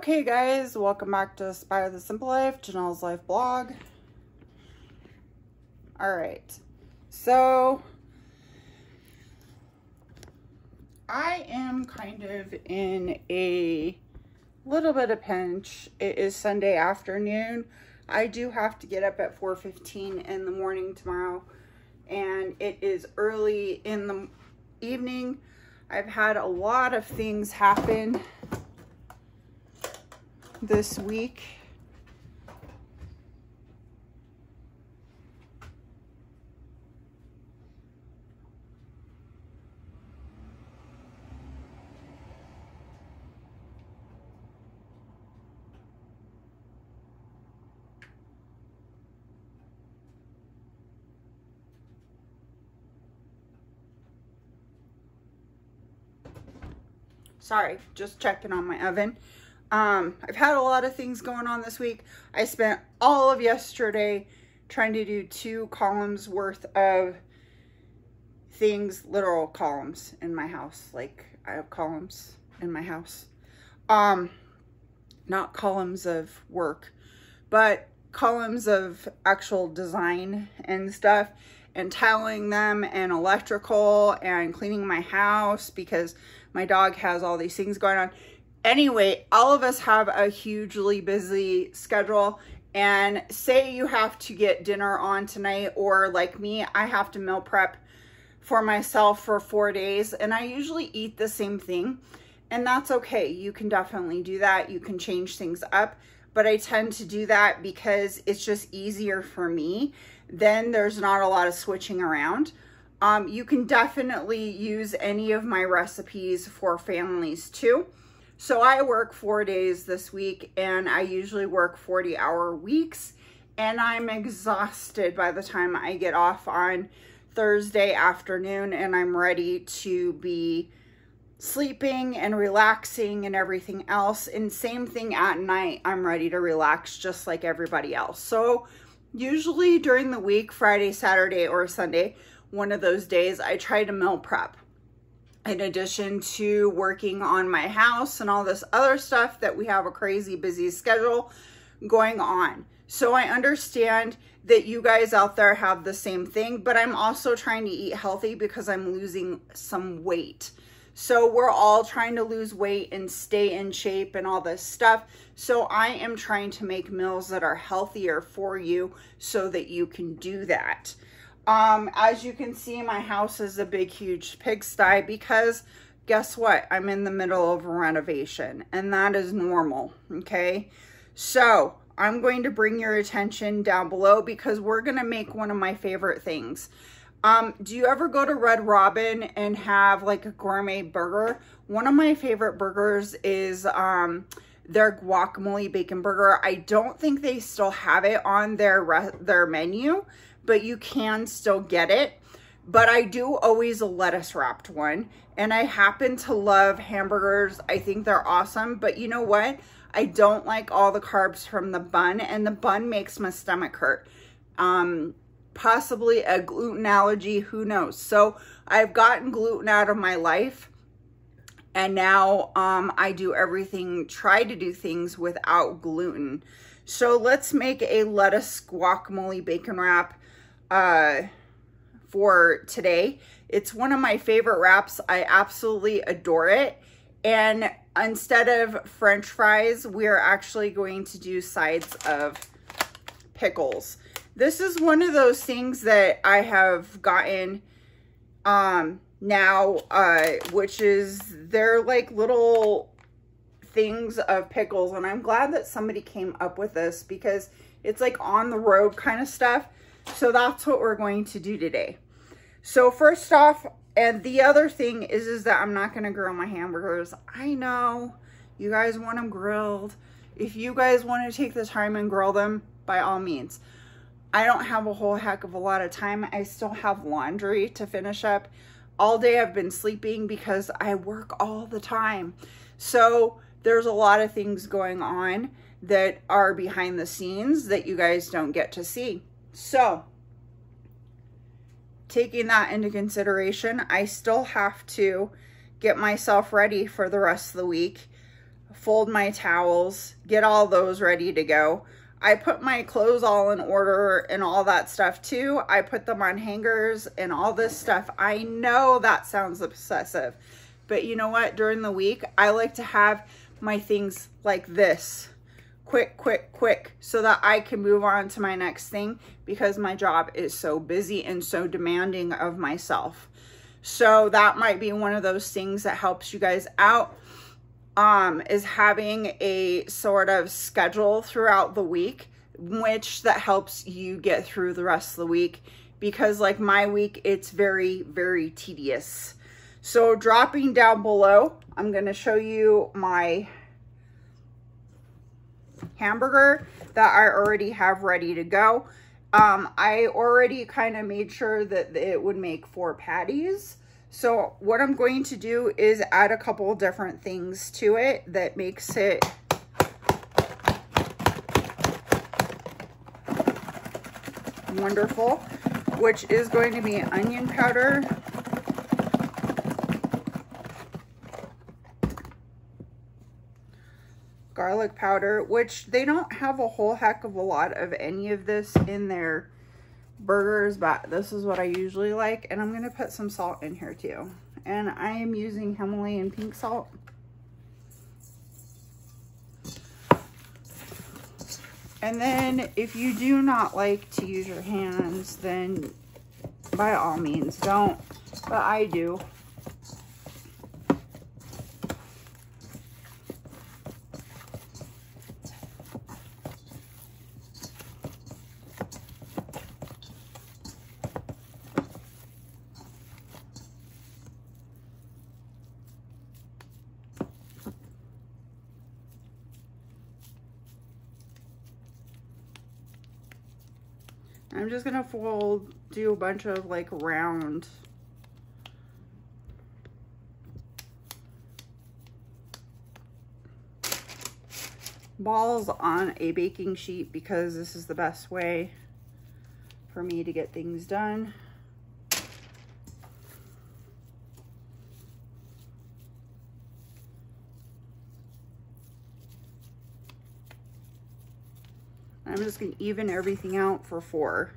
Okay guys, welcome back to Spy of the Simple Life, Janelle's Life blog. Alright, so I am kind of in a little bit of pinch. It is Sunday afternoon. I do have to get up at 4:15 in the morning tomorrow, and it is early in the evening. I've had a lot of things happen this week. Sorry, just checking on my oven. I've had a lot of things going on this week. I spent all of yesterday trying to do 2 columns worth of things, literal columns in my house. Like, I have columns in my house. Not columns of work, but columns of actual design and stuff, and tiling them, and electrical, and cleaning my house because my dog has all these things going on. Anyway, all of us have a hugely busy schedule, and say you have to get dinner on tonight, or like me, I have to meal prep for myself for 4 days, and I usually eat the same thing, and that's okay. You can definitely do that. You can change things up, but I tend to do that because it's just easier for me. Then there's not a lot of switching around. You can definitely use any of my recipes for families too. So I work 4 days this week, and I usually work 40-hour weeks, and I'm exhausted by the time I get off on Thursday afternoon, and I'm ready to be sleeping and relaxing and everything else. And same thing at night, I'm ready to relax just like everybody else. So usually during the week, Friday, Saturday, or Sunday, one of those days, I try to meal prep. In addition to working on my house and all this other stuff that we have a crazy busy schedule going on. So I understand that you guys out there have the same thing, but I'm also trying to eat healthy because I'm losing some weight. So we're all trying to lose weight and stay in shape and all this stuff. So I am trying to make meals that are healthier for you so that you can do that. As you can see, my house is a big, huge pigsty because guess what? I'm in the middle of a renovation, and that is normal, okay? So I'm going to bring your attention down below because we're going to make one of my favorite things. Do you ever go to Red Robin and have like a gourmet burger? One of my favorite burgers is, their guacamole bacon burger. I don't think they still have it on their menu, but you can still get it. But I do always a lettuce wrapped one, and I happen to love hamburgers. I think they're awesome, but you know what? I don't like all the carbs from the bun, and the bun makes my stomach hurt. Possibly a gluten allergy, who knows? So I've gotten gluten out of my life, and now I do everything, try to do things without gluten. So let's make a lettuce guacamole bacon wrap for today. It's one of my favorite wraps. I absolutely adore it. And instead of French fries, we're actually going to do sides of pickles. This is one of those things that I have gotten now, which is they're like little things of pickles, and I'm glad that somebody came up with this because it's like on the road kind of stuff. So that's what we're going to do today. So first off, and the other thing is that I'm not going to grill my hamburgers. I know you guys want them grilled. If you guys want to take the time and grill them, by all means. I don't have a whole heck of a lot of time. I still have laundry to finish up. All day I've been sleeping because I work all the time. So there's a lot of things going on that are behind the scenes that you guys don't get to see. So taking that into consideration, I still have to get myself ready for the rest of the week. fold my towels, get all those ready to go. I put my clothes all in order and all that stuff too. I put them on hangers and all this stuff. I know that sounds obsessive, but you know what? During the week, I like to have my things like this. Quick, quick, quick, so that I can move on to my next thing because my job is so busy and so demanding of myself. So that might be one of those things that helps you guys out, is having a sort of schedule throughout the week, which that helps you get through the rest of the week, because like my week, it's very, very tedious. So dropping down below, I'm going to show you my hamburger that I already have ready to go. I already kind of made sure that it would make 4 patties. So what I'm going to do is add a couple different things to it that makes it wonderful, which is going to be onion powder, garlic powder, which they don't have a whole heck of a lot of any of this in their burgers, but this is what I usually like. And I'm going to put some salt in here too. And I am using Himalayan pink salt. And then if you do not like to use your hands, then by all means don't, but I do. I'm just gonna do a bunch of like round balls on a baking sheet, because this is the best way for me to get things done. I'm just going to even everything out for 4.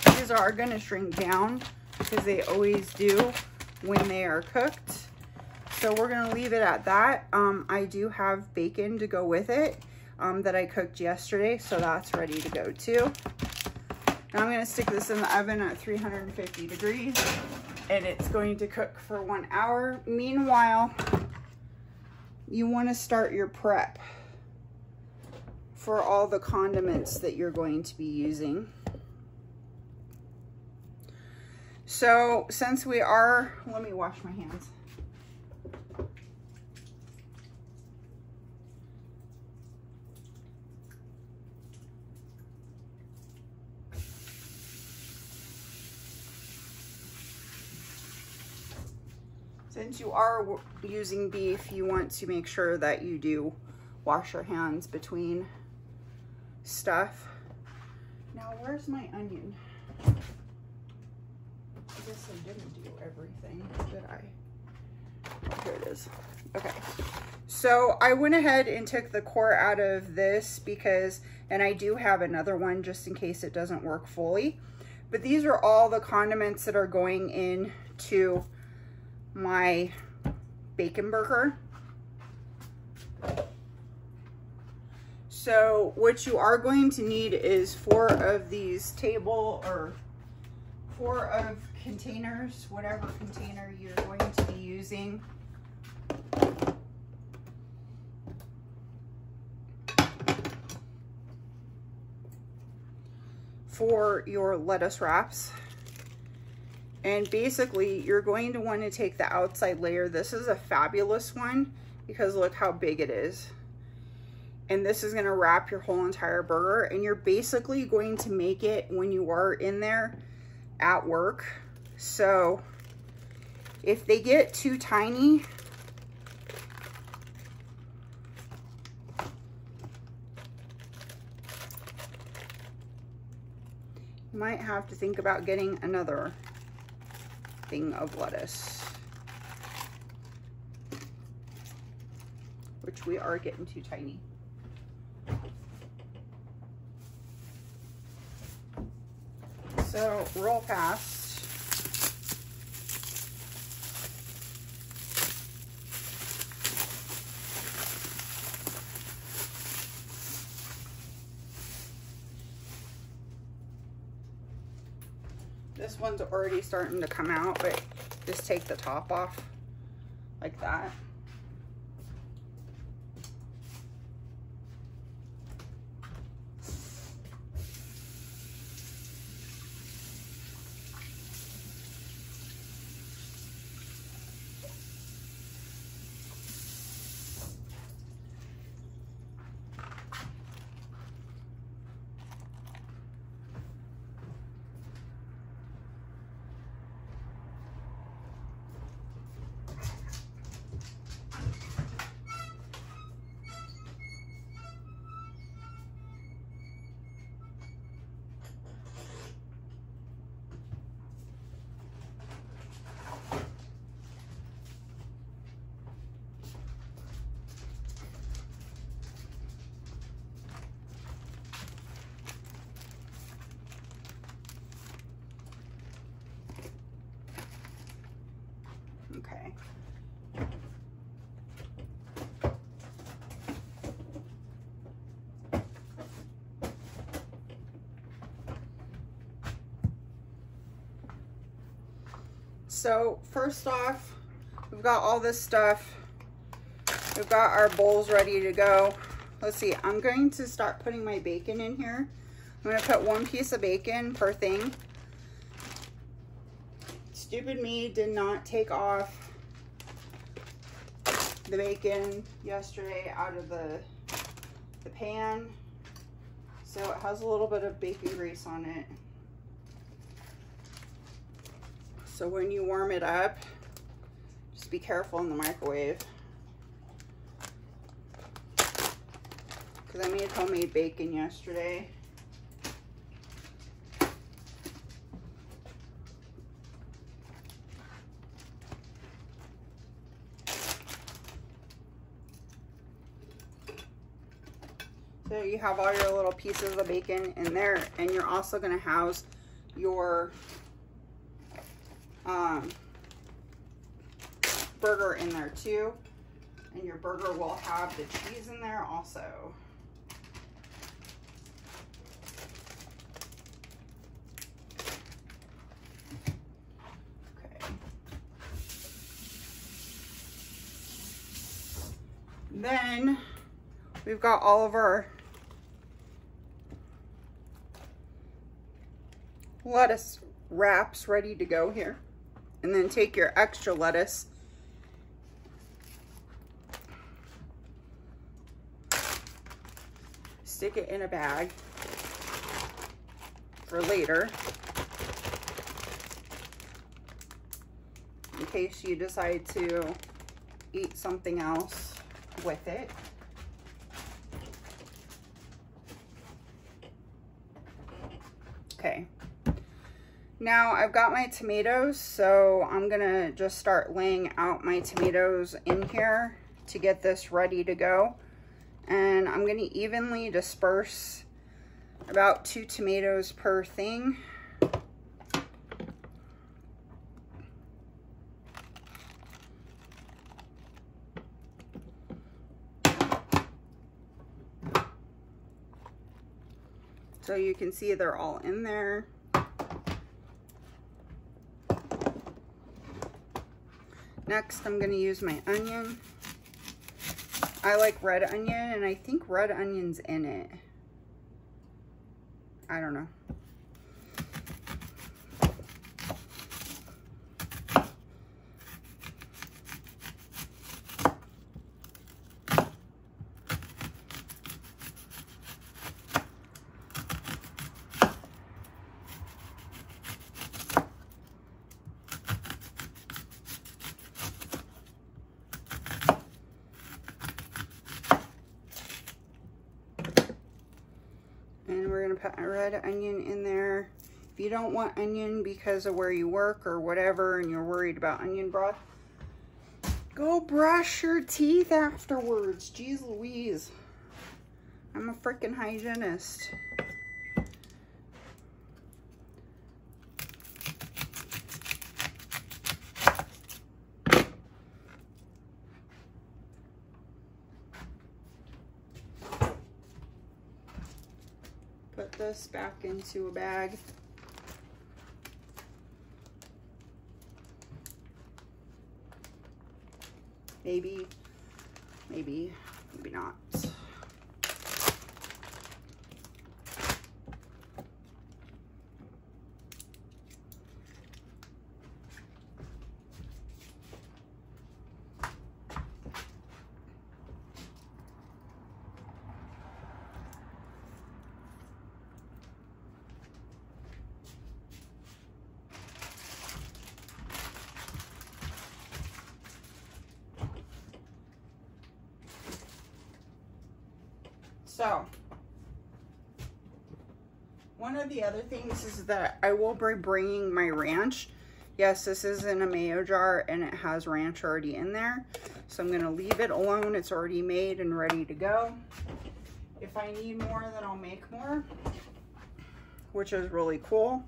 These are going to shrink down, because they always do when they are cooked. So we're gonna leave it at that. I do have bacon to go with it that I cooked yesterday, so that's ready to go too. Now I'm gonna stick this in the oven at 350 degrees, and it's going to cook for 1 hour. Meanwhile, you wanna start your prep for all the condiments that you're going to be using. So since we are, let me wash my hands. Since you are using beef, you want to make sure that you do wash your hands between stuff. Now, where's my onion? I guess I didn't do everything, did I? Here it is. Okay. So I went ahead and took the core out of this because, and I do have another one just in case it doesn't work fully. But these are all the condiments that are going into my bacon burger. So what you are going to need is 4 of these four of containers, whatever container you're going to be using. For your lettuce wraps. And basically you're going to want to take the outside layer. This is a fabulous one because look how big it is. And this is gonna wrap your whole entire burger, and you're basically going to make it when you are in there at work. So if they get too tiny, you might have to think about getting another thing of lettuce, which we are getting too tiny. So roll past. This one's already starting to come out, but just take the top off like that. Okay. So first off, we've got all this stuff. We've got our bowls ready to go. Let's see, I'm going to start putting my bacon in here. I'm gonna put 1 piece of bacon per thing. Stupid me did not take off the bacon yesterday out of the pan. So it has a little bit of bacon grease on it. So when you warm it up, just be careful in the microwave. Because I made homemade bacon yesterday. So you have all your little pieces of bacon in there, and you're also going to house your burger in there too. And your burger will have the cheese in there also. Okay. Then we've got all of our lettuce wraps ready to go here. And then take your extra lettuce stick it in a bag for later in case you decide to eat something else with it. Okay, now I've got my tomatoes, so I'm gonna just start laying out my tomatoes in here to get this ready to go. And I'm gonna evenly disperse about 2 tomatoes per thing. So you can see they're all in there. Next, I'm gonna use my onion. I like red onion, and I think red onion's in it. I don't know. put a red onion in there. If you don't want onion because of where you work or whatever and you're worried about onion broth, go brush your teeth afterwards. Jeez Louise. I'm a freaking hygienist. Put this back into a bag. Maybe not. So, one of the other things is that I will be bringing my ranch. Yes, this is in a mayo jar and it has ranch already in there. So I'm gonna leave it alone. It's already made and ready to go. If I need more, then I'll make more, which is really cool.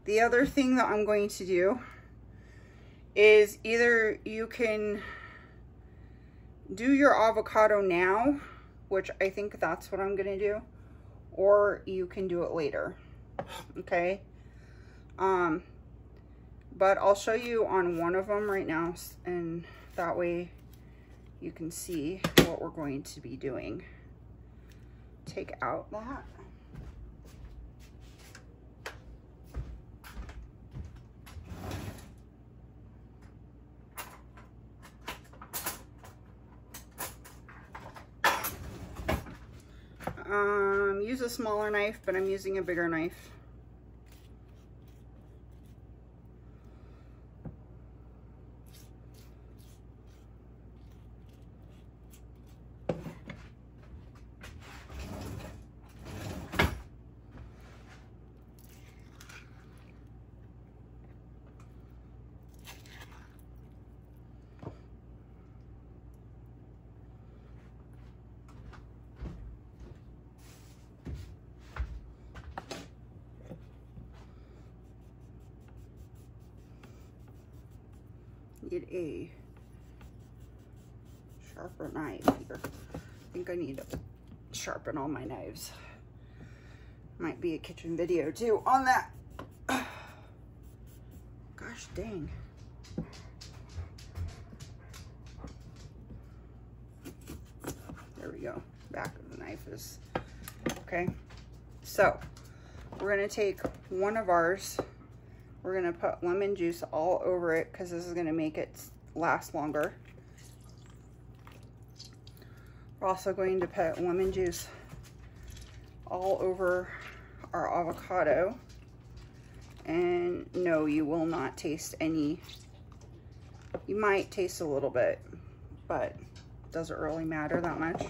The other thing that I'm going to do is either you can do your avocado now, which I think that's what I'm gonna do, or you can do it later, okay? But I'll show you on one of them right now, and that way you can see what we're going to be doing. Take out that. Use a smaller knife, but I'm using a bigger knife. Get a sharper knife here. I think I need to sharpen all my knives. Might be a kitchen video too on that. Gosh dang. There we go. Back of the knife is okay. So we're gonna take one of ours. We're gonna put lemon juice all over it because this is gonna make it last longer. We're also going to put lemon juice all over our avocado. And no, you will not taste any. You might taste a little bit, but it doesn't really matter that much.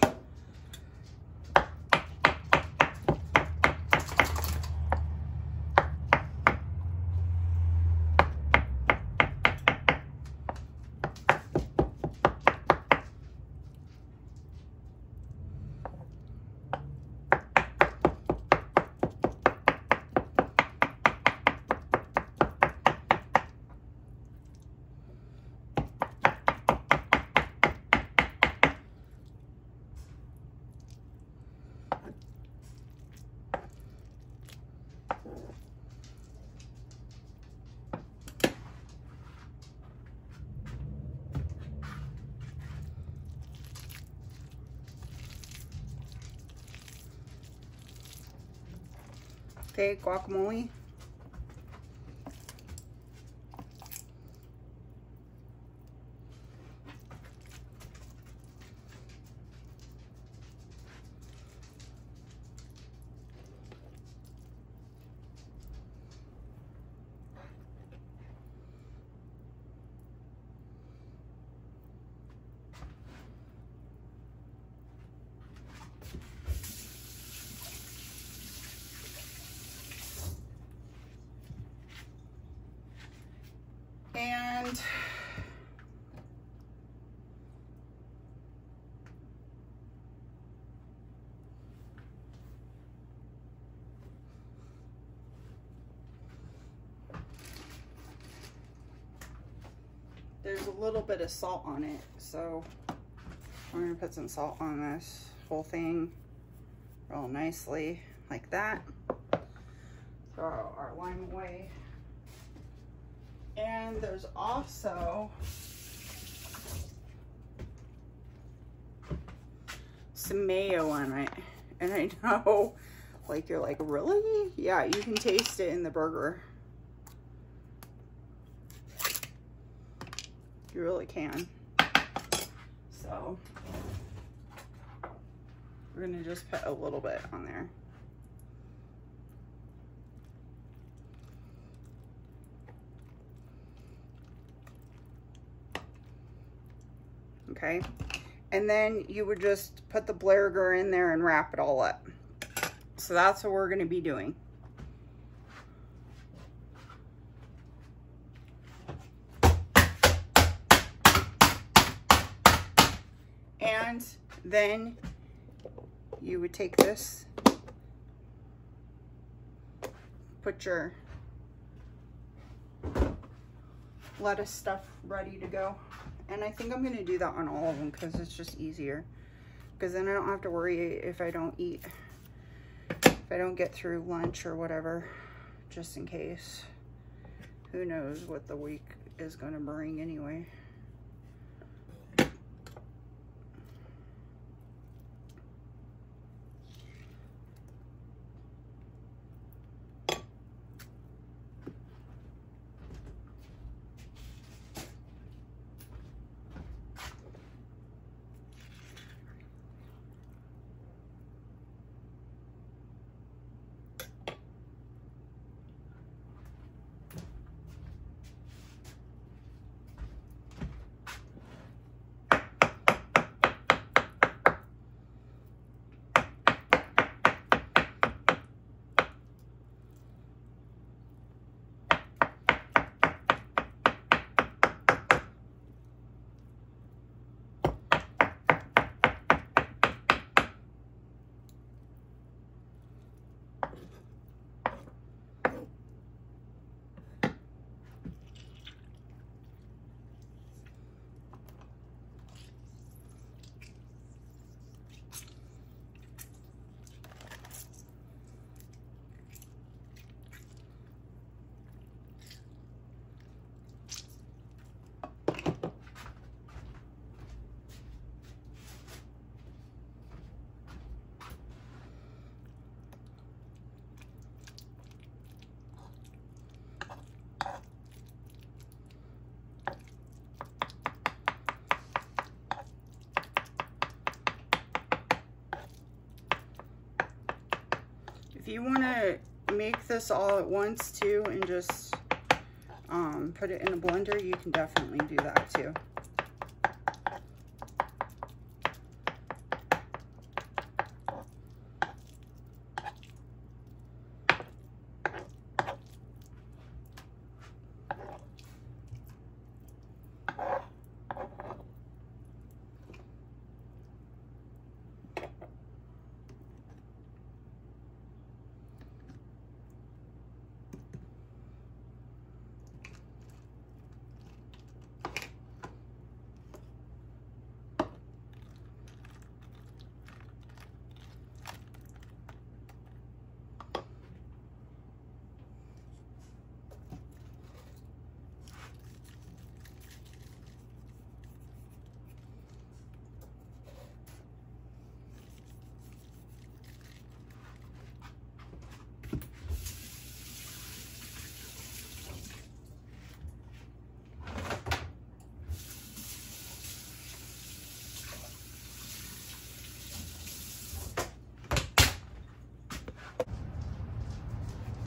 Okay, guacamole. And there's a little bit of salt on it, so we're gonna put some salt on this whole thing real nicely like that. Throw our lime away. And there's also some mayo on it. And I know, like, you're like, really? Yeah, you can taste it in the burger. You really can. So we're gonna just put a little bit on there. Okay, and then you would just put the Blairger in there and wrap it all up. So that's what we're gonna be doing. And then you would take this, put your lettuce stuff ready to go. And I think I'm going to do that on all of them because it's just easier. Because then I don't have to worry if I don't get through lunch or whatever, just in case. Who knows what the week is going to bring anyway. If you want to make this all at once too and just put it in a blender, you can definitely do that too.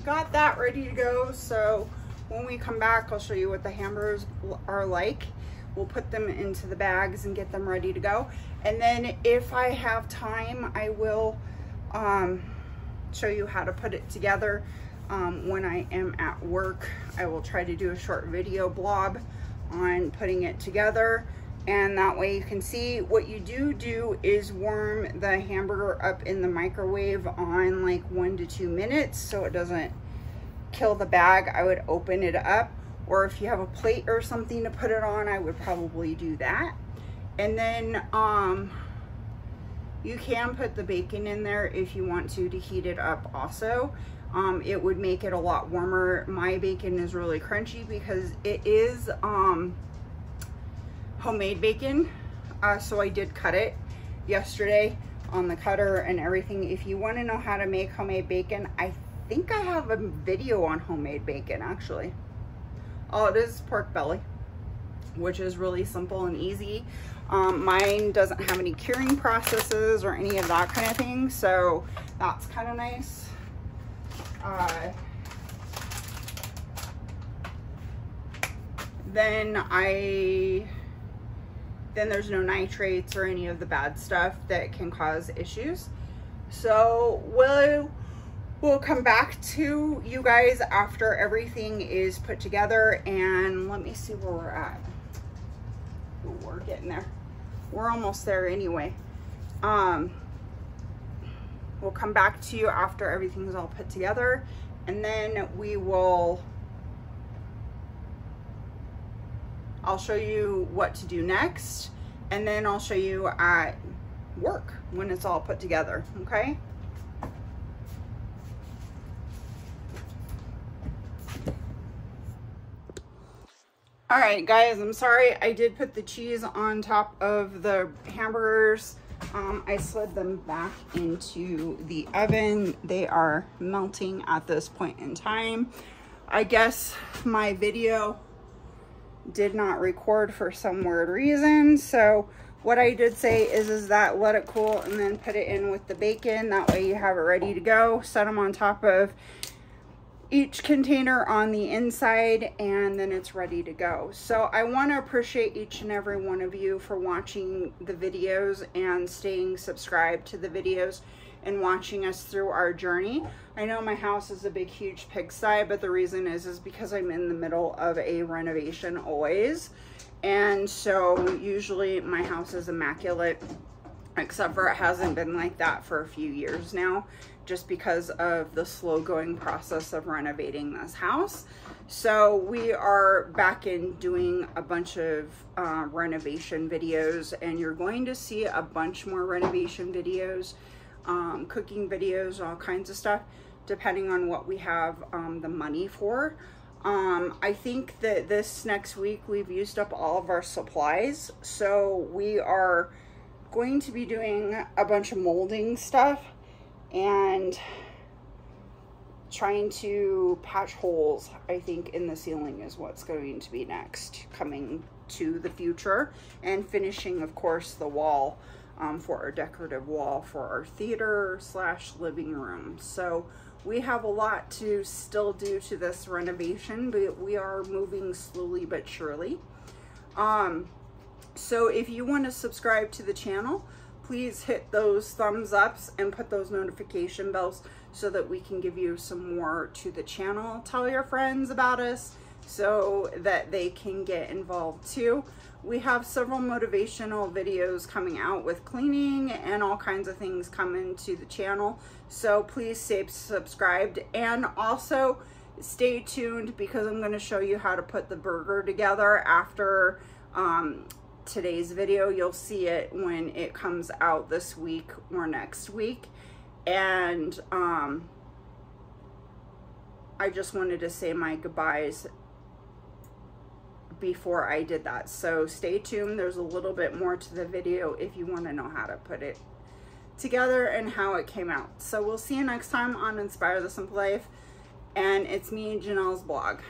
Got that ready to go, so when we come back I'll show you what the hamburgers are like. We'll put them into the bags and get them ready to go, and then if I have time I will show you how to put it together when I am at work. I will try to do a short video blog on putting it together. And that way you can see what you do is warm the hamburger up in the microwave on like 1 to 2 minutes so it doesn't kill the bag. I would open it up, or if you have a plate or something to put it on, I would probably do that. And then you can put the bacon in there if you want to heat it up also. It would make it a lot warmer. My bacon is really crunchy because it is homemade bacon. So I did cut it yesterday on the cutter and everything. If you want to know how to make homemade bacon, I think I have a video on homemade bacon actually. Oh, it is pork belly, which is really simple and easy. Mine doesn't have any curing processes or any of that kind of thing, so that's kind of nice. Then there's no nitrates or any of the bad stuff that can cause issues. So we'll come back to you guys after everything is put together, and let me see where we're at. Ooh, we're getting there. We're almost there anyway. We'll come back to you after everything's all put together, and then I'll show you what to do next, and then I'll show you at work when it's all put together, okay? All right, guys, I'm sorry. I did put the cheese on top of the hamburgers. I slid them back into the oven. They are melting at this point in time. I guess my video did not record for some weird reason. So what I did say is that let it cool and then put it in with the bacon. That way you have it ready to go. Set them on top of each container on the inside, and then it's ready to go. So I want to appreciate each and every one of you for watching the videos and staying subscribed to the videos and watching us through our journey. I know my house is a big huge pigsty, but the reason is because I'm in the middle of a renovation always, and so usually my house is immaculate, except for it hasn't been like that for a few years now, just because of the slow going process of renovating this house. So we are back in doing a bunch of renovation videos, and you're going to see a bunch more renovation videos, cooking videos, all kinds of stuff, depending on what we have the money for. I think that this next week we've used up all of our supplies, so we are going to be doing a bunch of molding stuff and trying to patch holes, I think, in the ceiling is what's going to be next, coming to the future, and finishing, of course, the wall for our decorative wall for our theater / living room. So we have a lot to still do to this renovation, but we are moving slowly but surely. So if you want to subscribe to the channel, please hit those thumbs ups and put those notification bells so that we can give you some more to the channel. Tell your friends about us so that they can get involved too. We have several motivational videos coming out with cleaning and all kinds of things coming to the channel. So please stay subscribed, and also stay tuned because I'm going to show you how to put the burger together after today's video. You'll see it when it comes out this week or next week. And I just wanted to say my goodbyes before I did that. So stay tuned. There's a little bit more to the video if you want to know how to put it together and how it came out. So we'll see you next time on Inspire the Simple Life. And it's me, Janelle's blog.